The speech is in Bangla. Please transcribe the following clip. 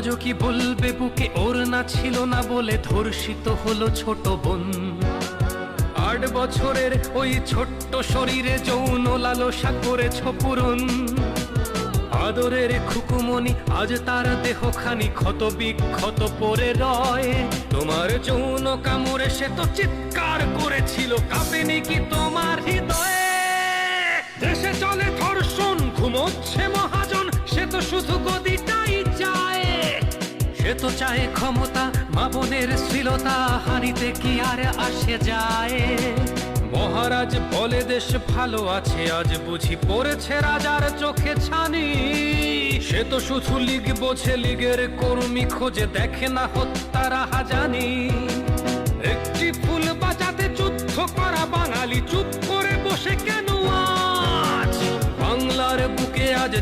আজও কি বলবে বুকে ওর না ছিল না বলে ধর্ষিত হলো ছোট বোন। 8 বছরের ওই ছোট্ট শরীরে যৌন লালসা করেছ পূরণ। আদরের খুকুমনি আজ তার দেহখানি ক্ষত বিক্ষত পড়ে রয়। তোমার যৌন কামড়ে সে তো চিৎকার করেছিল, কাঁপেনি কি তোমার হৃদয়ে? দেশে চলে ধর্ষণ, ঘুমোচ্ছে মহাজন, সে তো শুধু গদিটাই চায়। সে তো চায় ক্ষমতা, মা বোনের শ্লীলতা হানিতে কি আর আসে যায়? মহারাজ বলে দেশ ভালো আছে, আজ বুঝি পড়েছে রাজার চোখে ছানি। সে তো শুধু লীগ বোঝে, লীগের কর্মী খোঁজে, দেখে না হত্যার হাজানি। একটি ফুল বাঁচাতে যুদ্ধ করা বাঙালি চুপ করে বসে কেন আজ? বাংলার বুকে আজ